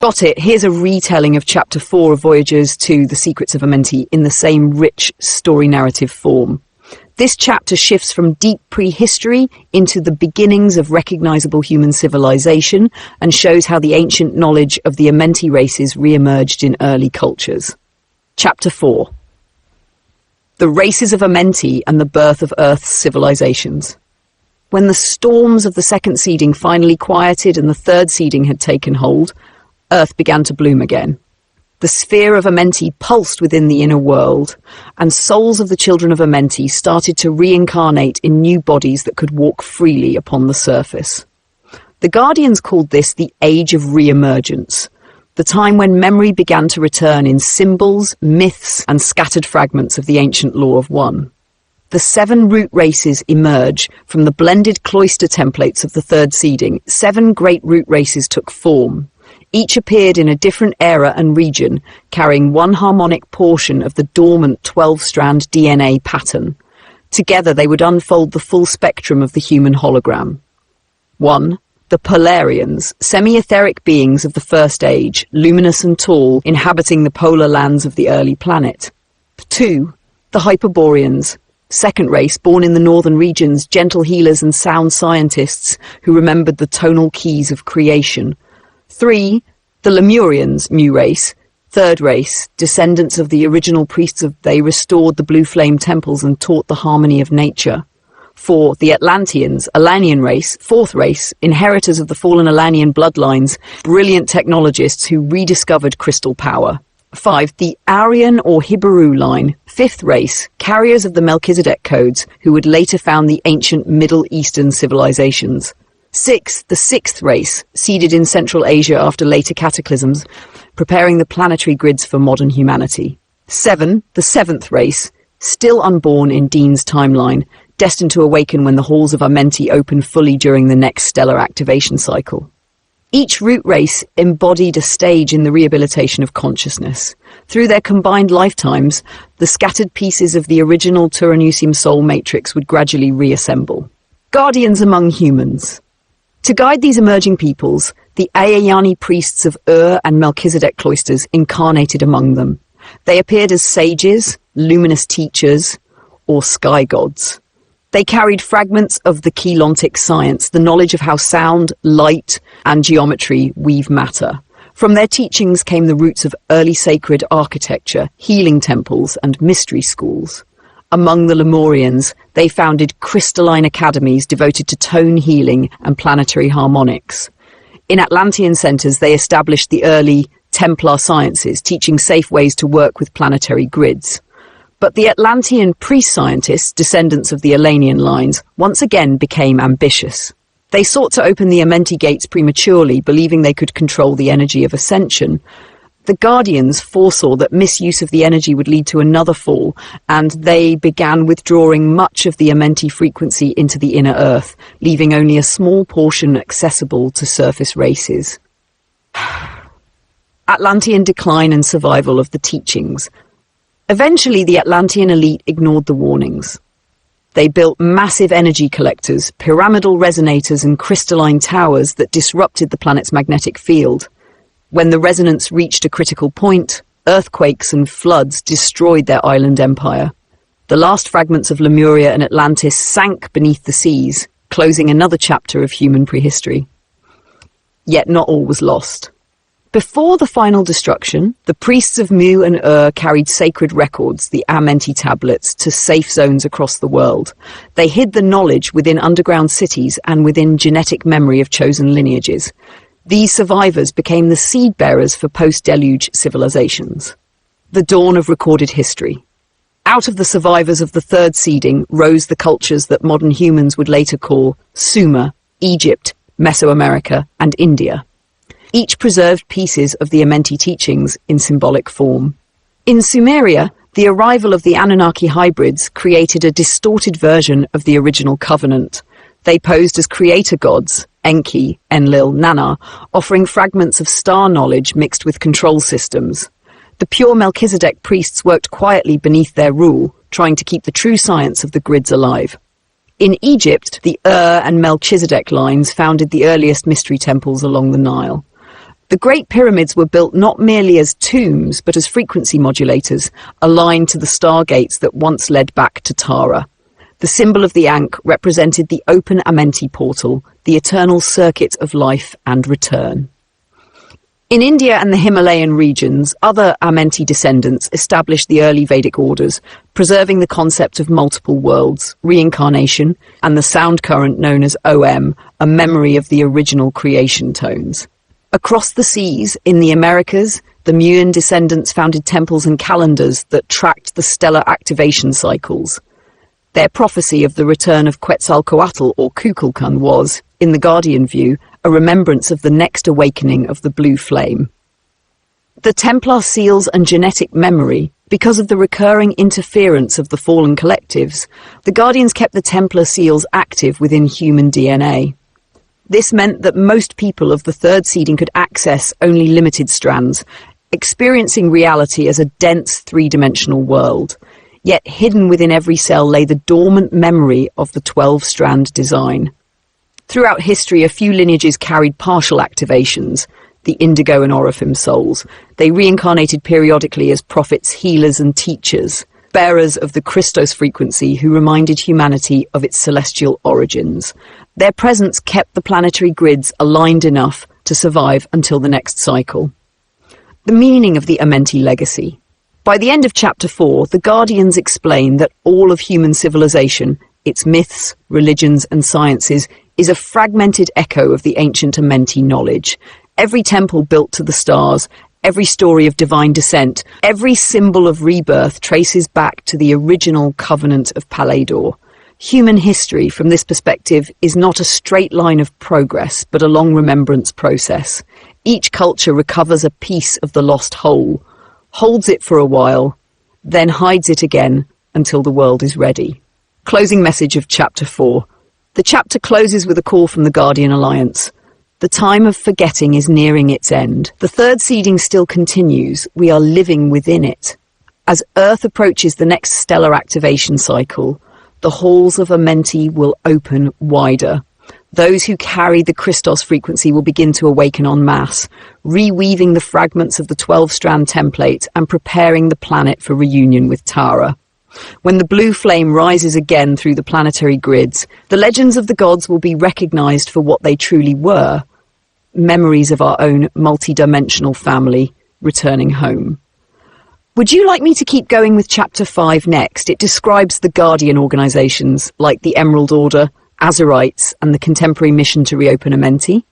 Got it. Here's a retelling of Chapter 4 of Voyagers to The Secrets of Amenti in the same rich story narrative form. This chapter shifts from deep prehistory into the beginnings of recognizable human civilization and shows how the ancient knowledge of the Amenti races re-emerged in early cultures. Chapter 4. The races of Amenti and the birth of Earth's civilizations. When the storms of the second seeding finally quieted and the third seeding had taken hold, Earth began to bloom again. The sphere of Amenti pulsed within the inner world, and souls of the children of Amenti started to reincarnate in new bodies that could walk freely upon the surface. The Guardians called this the Age of Re-emergence, the time when memory began to return in symbols, myths, and scattered fragments of the ancient law of one. The 7 root races emerge from the blended cloister templates of the third seeding. 7 great root races took form. Each appeared in a different era and region, carrying one harmonic portion of the dormant 12-strand DNA pattern. Together they would unfold the full spectrum of the human hologram. 1. The Polarians, semi-etheric beings of the First Age, luminous and tall, inhabiting the polar lands of the early planet. 2. The Hyperboreans, second race born in the northern regions, gentle healers and sound scientists who remembered the tonal keys of creation. 3. The Lemurians, mu race, third race, descendants of the original priests they restored the blue flame temples and taught the harmony of nature. 4. The Atlanteans, Alanian race, fourth race, inheritors of the fallen Alanian bloodlines, brilliant technologists who rediscovered crystal power. 5. The Aryan or Hibaru line, fifth race, carriers of the Melchizedek codes who would later found the ancient Middle Eastern civilizations. 6. The sixth race, seeded in Central Asia after later cataclysms, preparing the planetary grids for modern humanity. 7. The seventh race, still unborn in Dean's timeline, destined to awaken when the halls of Amenti open fully during the next stellar activation cycle. Each root race embodied a stage in the rehabilitation of consciousness. Through their combined lifetimes, the scattered pieces of the original Turanusium soul matrix would gradually reassemble. Guardians among humans. To guide these emerging peoples, the Ayayani priests of and Melchizedek cloisters incarnated among them. They appeared as sages, luminous teachers, or sky gods. They carried fragments of the Kelontic science, the knowledge of how sound, light, and geometry weave matter. From their teachings came the roots of early sacred architecture, healing temples, and mystery schools. Among the Lemurians, they founded crystalline academies devoted to tone healing and planetary harmonics. In Atlantean centers, they established the early Templar sciences, teaching safe ways to work with planetary grids. But the Atlantean priest-scientists, descendants of the Alanian lines, once again became ambitious. They sought to open the Amenti gates prematurely, believing they could control the energy of ascension. The Guardians foresaw that misuse of the energy would lead to another fall, and they began withdrawing much of the Amenti frequency into the inner earth, leaving only a small portion accessible to surface races. Atlantean decline and survival of the teachings. Eventually, the Atlantean elite ignored the warnings. They built massive energy collectors, pyramidal resonators, and crystalline towers that disrupted the planet's magnetic field. When the resonance reached a critical point, earthquakes and floods destroyed their island empire. The last fragments of Lemuria and Atlantis sank beneath the seas, closing another chapter of human prehistory. Yet not all was lost. Before the final destruction, the priests of Mu and carried sacred records, the Amenti tablets, to safe zones across the world. They hid the knowledge within underground cities and within genetic memory of chosen lineages. These survivors became the seed-bearers for post-deluge civilizations. The dawn of recorded history. Out of the survivors of the third seeding rose the cultures that modern humans would later call Sumer, Egypt, Mesoamerica, and India. Each preserved pieces of the Amenti teachings in symbolic form. In Sumeria, the arrival of the Anunnaki hybrids created a distorted version of the original covenant. They posed as creator gods, Enki, Enlil, Nanna, offering fragments of star knowledge mixed with control systems. The pure Melchizedek priests worked quietly beneath their rule, trying to keep the true science of the grids alive. In Egypt, the and Melchizedek lines founded the earliest mystery temples along the Nile. The Great Pyramids were built not merely as tombs, but as frequency modulators, aligned to the stargates that once led back to Tara. The symbol of the Ankh represented the open Amenti portal, the eternal circuit of life and return. In India and the Himalayan regions, other Amenti descendants established the early Vedic orders, preserving the concept of multiple worlds, reincarnation, and the sound current known as Om, a memory of the original creation tones. Across the seas, in the Americas, the Muin descendants founded temples and calendars that tracked the stellar activation cycles. Their prophecy of the return of Quetzalcoatl or Kukulkan was, in the Guardian view, a remembrance of the next awakening of the blue flame. The Templar seals and genetic memory, because of the recurring interference of the fallen collectives, the Guardians kept the Templar seals active within human DNA. This meant that most people of the third seeding could access only limited strands, experiencing reality as a dense three-dimensional world. Yet hidden within every cell lay the dormant memory of the 12-strand design. Throughout history, a few lineages carried partial activations, the Indigo and Orophim souls. They reincarnated periodically as prophets, healers and teachers, bearers of the Christos frequency who reminded humanity of its celestial origins. Their presence kept the planetary grids aligned enough to survive until the next cycle. The meaning of the Amenti legacy. By the end of Chapter 4, the Guardians explain that all of human civilization, its myths, religions and sciences, is a fragmented echo of the ancient Amenti knowledge. Every temple built to the stars, every story of divine descent, every symbol of rebirth traces back to the original covenant of Palador. Human history, from this perspective, is not a straight line of progress, but a long remembrance process. Each culture recovers a piece of the lost whole, holds it for a while, then hides it again until the world is ready. Closing message of Chapter 4. The chapter closes with a call from the Guardian Alliance. The time of forgetting is nearing its end. The third seeding still continues. We are living within it. As Earth approaches the next stellar activation cycle, the halls of Amenti will open wider. Those who carry the Christos frequency will begin to awaken en masse, reweaving the fragments of the 12-strand template and preparing the planet for reunion with Tara. When the blue flame rises again through the planetary grids, the legends of the gods will be recognized for what they truly were, memories of our own multi-dimensional family returning home. Would you like me to keep going with Chapter 5 next? It describes the Guardian organizations like the Emerald Order, Azurites, and the contemporary mission to reopen Amenti.